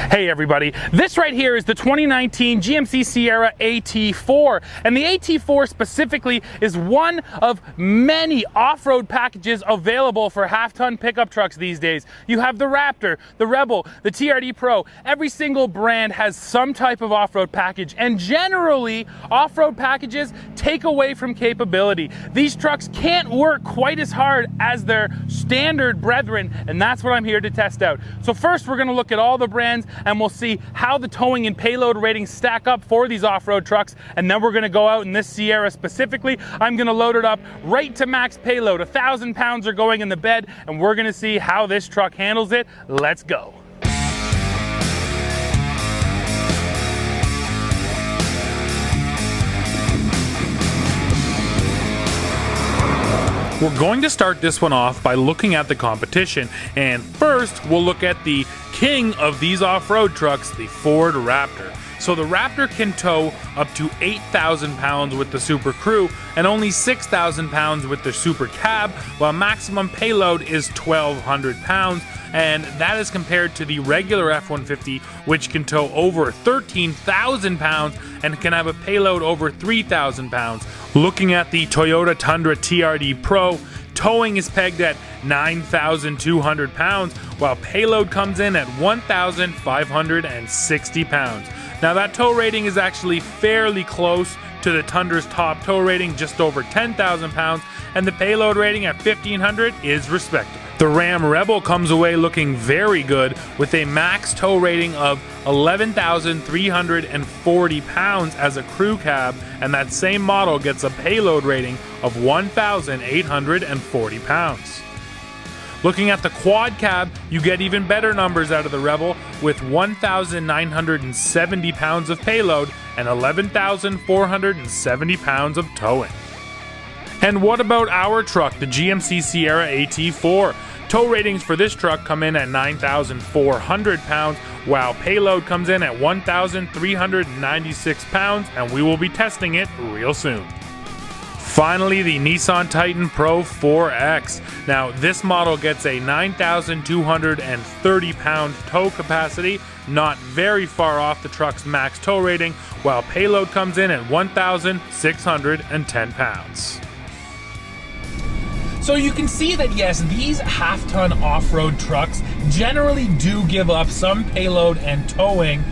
Hey everybody, this right here is the 2019 GMC Sierra AT4, and the AT4 specifically is one of many off-road packages available for half-ton pickup trucks these days. You have the Raptor, the Rebel, the TRD Pro. Every single brand has some type of off-road package, and generally off-road packages take away from capability. These trucks can't work quite as hard as their standard brethren, and that's what I'm here to test out. So first we're going to look at all the brands and we'll see how the towing and payload ratings stack up for these off-road trucks, and then we're going to go out in this Sierra specifically. I'm going to load it up right to max payload. 1,000 pounds are going in the bed, and we're going to see how this truck handles it. Let's go. We're going to start this one off by looking at the competition, and first we'll look at the king of these off-road trucks, the Ford Raptor. So the Raptor can tow up to 8,000 pounds with the Super Crew and only 6,000 pounds with the Super Cab, while maximum payload is 1,200 pounds, and that is compared to the regular F-150, which can tow over 13,000 pounds and can have a payload over 3,000 pounds. Looking at the Toyota Tundra TRD Pro, towing is pegged at 9,200 pounds, while payload comes in at 1,560 pounds. Now that tow rating is actually fairly close to the Tundra's top tow rating, just over 10,000 pounds, and the payload rating at 1,500 is respectable. The Ram Rebel comes away looking very good with a max tow rating of 11,340 pounds as a crew cab, and that same model gets a payload rating of 1,840 pounds. Looking at the quad cab, you get even better numbers out of the Rebel with 1,970 pounds of payload and 11,470 pounds of towing. And what about our truck, the GMC Sierra AT4? Tow ratings for this truck come in at 9,400 pounds, while payload comes in at 1,396 pounds, and we will be testing it real soon. Finally, the Nissan Titan Pro 4X. Now, this model gets a 9,230 pound tow capacity, not very far off the truck's max tow rating, while payload comes in at 1,610 pounds. So you can see that yes, these half-ton off-road trucks generally do give up some payload and towing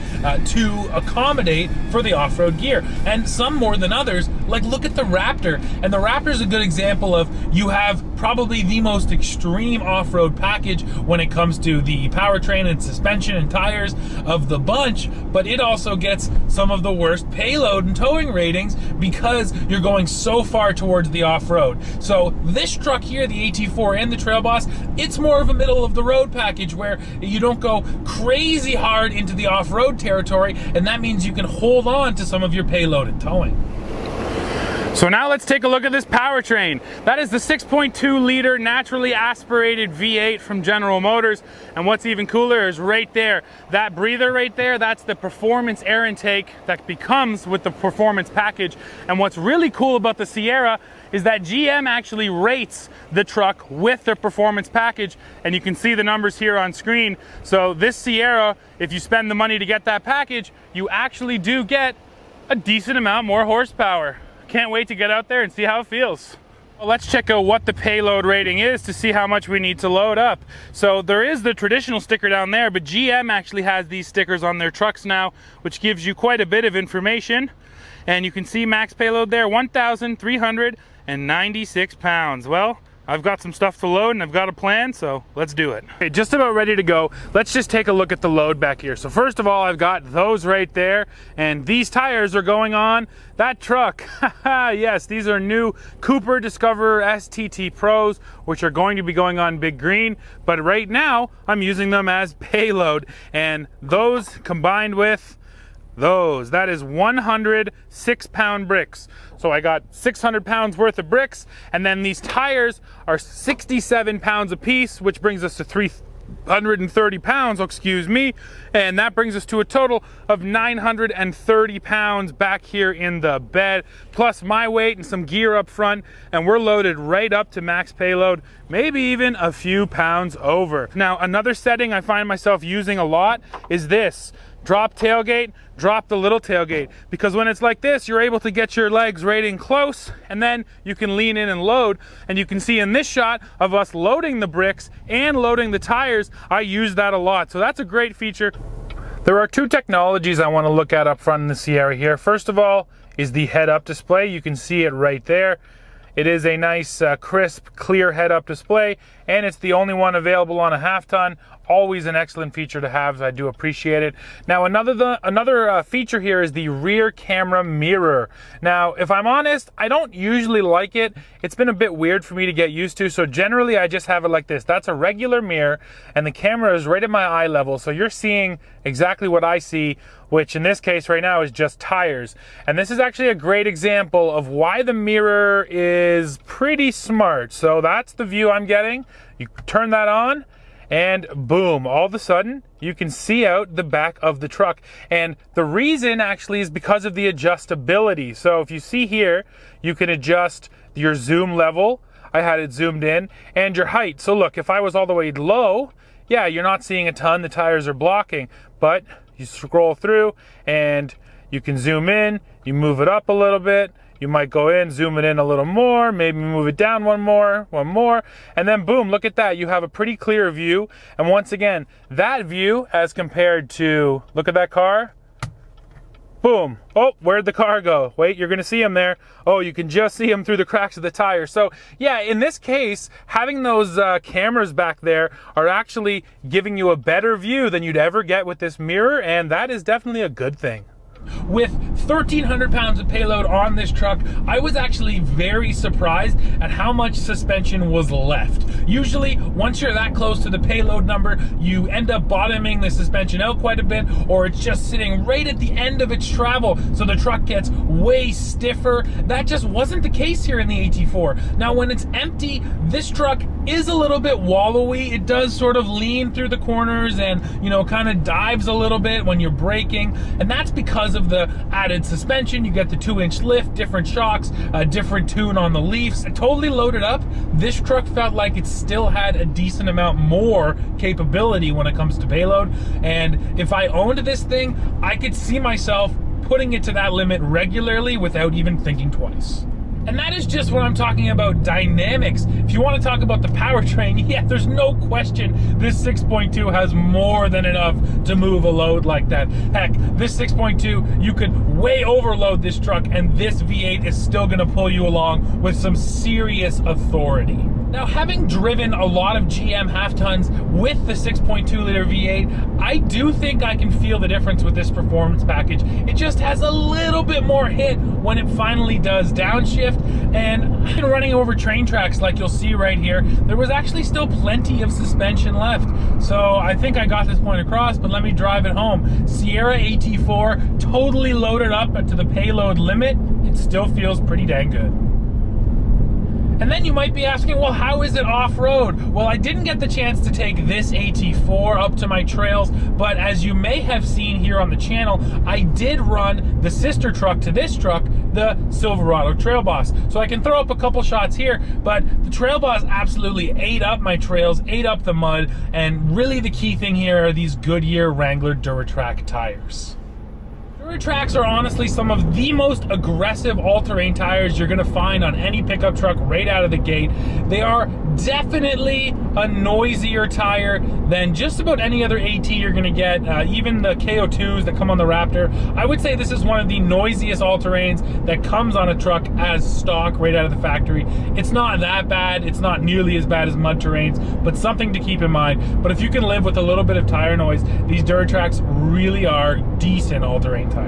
to accommodate for the off-road gear, and some more than others. Like, look at the Raptor, and the Raptor is a good example of, you have probably the most extreme off-road package when it comes to the powertrain and suspension and tires of the bunch, but it also gets some of the worst payload and towing ratings because you're going so far towards the off-road. So this truck here, the AT4 and the Trail Boss, it's more of a middle of the road package where you don't go crazy hard into the off-road territory, and that means you can hold on to some of your payload and towing. So now let's take a look at this powertrain. That is the 6.2 liter naturally aspirated V8 from General Motors, and what's even cooler is right there, that breather right there, that's the performance air intake that becomes with the performance package. And what's really cool about the Sierra is that GM actually rates the truck with their performance package, and you can see the numbers here on screen. So this Sierra, if you spend the money to get that package, you actually do get a decent amount more horsepower. Can't wait to get out there and see how it feels. Well, let's check out what the payload rating is to see how much we need to load up. So there is the traditional sticker down there, but GM actually has these stickers on their trucks now, which gives you quite a bit of information. And you can see max payload there, 1,396 pounds. Well, I've got some stuff to load and I've got a plan, so let's do it. Okay, just about ready to go. Let's just take a look at the load back here. So first of all, I've got those right there, and these tires are going on that truck. Yes, these are new Cooper Discoverer STT Pros, which are going to be going on Big Green, but right now I'm using them as payload, and those combined with those, that is 106 pound bricks. So I got 600 pounds worth of bricks, and then these tires are 67 pounds a piece, which brings us to 130 pounds, excuse me, and that brings us to a total of 930 pounds back here in the bed, plus my weight and some gear up front, and we're loaded right up to max payload, maybe even a few pounds over. Now, another setting I find myself using a lot is this: drop tailgate, drop the little tailgate, because when it's like this, you're able to get your legs right in close, and then you can lean in and load. And you can see in this shot of us loading the bricks and loading the tires, I use that a lot. So that's a great feature. There are two technologies I want to look at up front in the Sierra here. First of all is the head-up display. You can see it right there. It is a nice, crisp, clear head-up display, and it's the only one available on a half-ton. Always an excellent feature to have, so I do appreciate it. Now, another feature here is the rear camera mirror. Now, if I'm honest, I don't usually like it. It's been a bit weird for me to get used to, so generally I just have it like this. That's a regular mirror, and the camera is right at my eye level, so you're seeing exactly what I see, which in this case right now is just tires. And this is actually a great example of why the mirror is pretty smart. So that's the view I'm getting. You turn that on, and boom, all of a sudden you can see out the back of the truck. And the reason actually is because of the adjustability. So if you see here, you can adjust your zoom level. I had it zoomed in, and your height. So look, if I was all the way low, yeah, you're not seeing a ton, the tires are blocking, but you scroll through and you can zoom in, you move it up a little bit, you might go in, zoom it in a little more, maybe move it down one more, and then boom, look at that. You have a pretty clear view. And once again, that view as compared to, look at that car, boom. Oh, where'd the car go? Wait, you're gonna see him there. Oh, you can just see him through the cracks of the tire. So yeah, in this case, having those cameras back there are actually giving you a better view than you'd ever get with this mirror, and that is definitely a good thing. With 1,300 pounds of payload on this truck, I was actually very surprised at how much suspension was left. Usually, once you're that close to the payload number, you end up bottoming the suspension out quite a bit, or it's just sitting right at the end of its travel, so the truck gets way stiffer. That just wasn't the case here in the AT4. Now, when it's empty, this truck is a little bit wallowy. It does sort of lean through the corners and, you know, kind of dives a little bit when you're braking, and that's because of the added suspension. You get the 2-inch lift, different shocks, a different tune on the leafs. Totally loaded up, this truck felt like it still had a decent amount more capability when it comes to payload. And if I owned this thing, I could see myself putting it to that limit regularly without even thinking twice. And that is just what I'm talking about, dynamics. If you want to talk about the powertrain, yeah, there's no question this 6.2 has more than enough to move a load like that. Heck, this 6.2, you could way overload this truck and this V8 is still gonna pull you along with some serious authority. Now, having driven a lot of GM half-tons with the 6.2 liter V8, I do think I can feel the difference with this performance package. It just has a little bit more hit when it finally does downshift, and I've been running over train tracks like you'll see right here. There was actually still plenty of suspension left. So I think I got this point across, but let me drive it home. Sierra AT4, totally loaded up to the payload limit. It still feels pretty dang good. And then you might be asking, well, how is it off-road? Well, I didn't get the chance to take this AT4 up to my trails, but as you may have seen here on the channel, I did run the sister truck to this truck, the Silverado Trail Boss. So I can throw up a couple shots here, but the Trail Boss absolutely ate up my trails, ate up the mud, and really the key thing here are these Goodyear Wrangler Duratrack tires. Duratracks are honestly some of the most aggressive all-terrain tires you're gonna find on any pickup truck right out of the gate. They are definitely a noisier tire than just about any other AT you're gonna get, even the KO2s that come on the Raptor. I would say this is one of the noisiest all-terrains that comes on a truck as stock right out of the factory. It's not that bad, it's not nearly as bad as mud terrains, but something to keep in mind. But if you can live with a little bit of tire noise, these Duratracks really are decent all-terrain tires.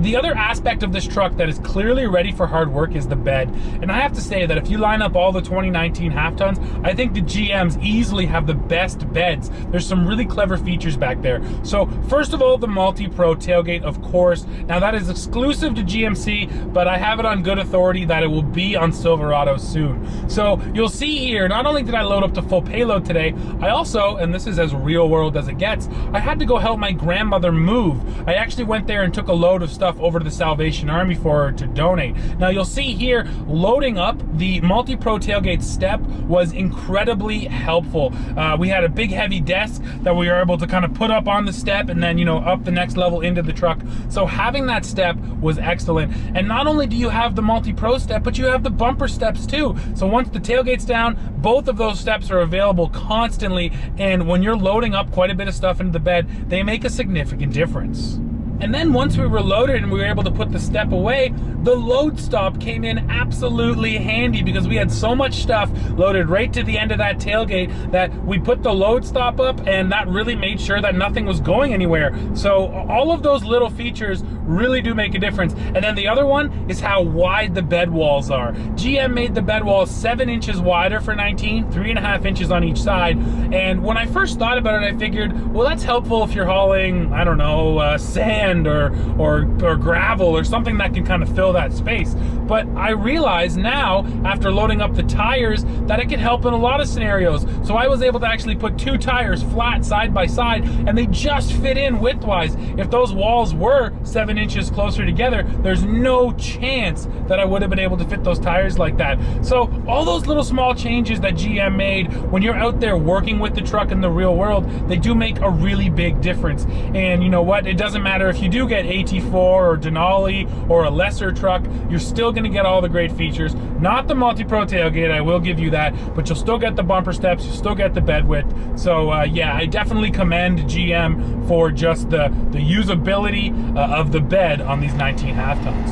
the other aspect of this truck that is clearly ready for hard work is the bed. And I have to say that if you line up all the 2019 half tons, I think the GMs easily have the best beds. There's some really clever features back there. So first of all, the multi-pro tailgate, of course. Now that is exclusive to GMC, but I have it on good authority that it will be on Silverado soon. So you'll see here, not only did I load up to full payload today, I also, and this is as real world as it gets, I had to go help my grandmother move. I actually went there and took a load of stuff over to the Salvation Army for her to donate. Now you'll see here, loading up the multi-pro tailgate step was incredibly helpful. We had a big heavy desk that we were able to kind of put up on the step and then, you know, up the next level into the truck. So having that step was excellent. And not only do you have the multi-pro step, but you have the bumper steps too. So once the tailgate's down, both of those steps are available constantly. And when you're loading up quite a bit of stuff into the bed, they make a significant difference. And then once we were loaded and we were able to put the step away, the load stop came in absolutely handy because we had so much stuff loaded right to the end of that tailgate that we put the load stop up, and that really made sure that nothing was going anywhere. So all of those little features really do make a difference. And then the other one is how wide the bed walls are. GM made the bed walls 7 inches wider for 19, 3.5 inches on each side. And when I first thought about it, I figured, well, that's helpful if you're hauling, I don't know, sand or gravel or something that can kind of fill that space. But I realize now, after loading up the tires, that it can help in a lot of scenarios. So I was able to actually put 2 tires flat side by side, and they just fit in widthwise. If those walls were 7 inches closer together, there's no chance that I would have been able to fit those tires like that. So all those little small changes that GM made, when you're out there working with the truck in the real world, they do make a really big difference. And you know what? It doesn't matter if you do get AT4 or Denali or a lesser truck, you're still going to get all the great features. Not the multi-pro tailgate, I will give you that, but you'll still get the bumper steps, you'll still get the bed width. So yeah, I definitely commend GM for just the usability of the bed on these 19 half tons.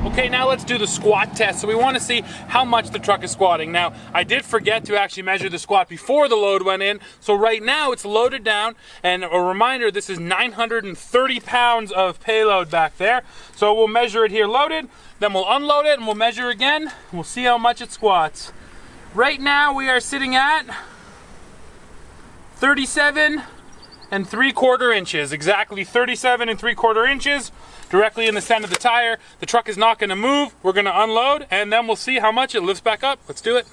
Okay, now let's do the squat test. So we want to see how much the truck is squatting. Now, I did forget to actually measure the squat before the load went in. So right now it's loaded down, and a reminder, this is 930 pounds of payload back there. So we'll measure it here loaded, then we'll unload it and we'll measure again. And we'll see how much it squats. Right now we are sitting at 37 3/4 inches, exactly 37 3/4 inches. Directly in the center of the tire. The truck is not going to move. We're going to unload, and then we'll see how much it lifts back up. Let's do it.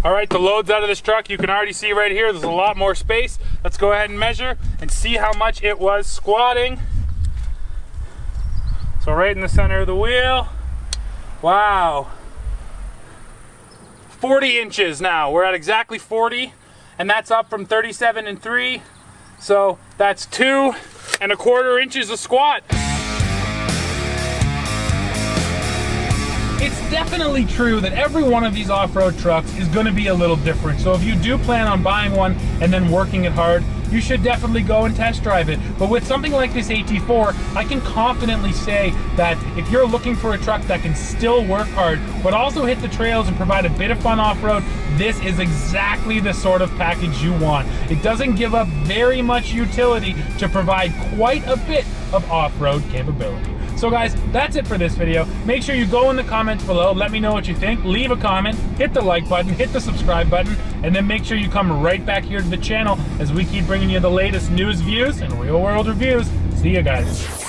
All right, the load's out of this truck. You can already see right here, there's a lot more space. Let's go ahead and measure and see how much it was squatting. So right in the center of the wheel. Wow. 40 inches now. We're at exactly 40, and that's up from 37 3. So that's 2 1/4 inches of squat. It's definitely true that every one of these off-road trucks is going to be a little different. So if you do plan on buying one and then working it hard, you should definitely go and test drive it. But with something like this AT4, I can confidently say that if you're looking for a truck that can still work hard, but also hit the trails and provide a bit of fun off-road, this is exactly the sort of package you want. It doesn't give up very much utility to provide quite a bit of off-road capability. So guys, that's it for this video. Make sure you go in the comments below, let me know what you think, leave a comment, hit the like button, hit the subscribe button, and then make sure you come right back here to the channel as we keep bringing you the latest news, views, and real world reviews. See you guys.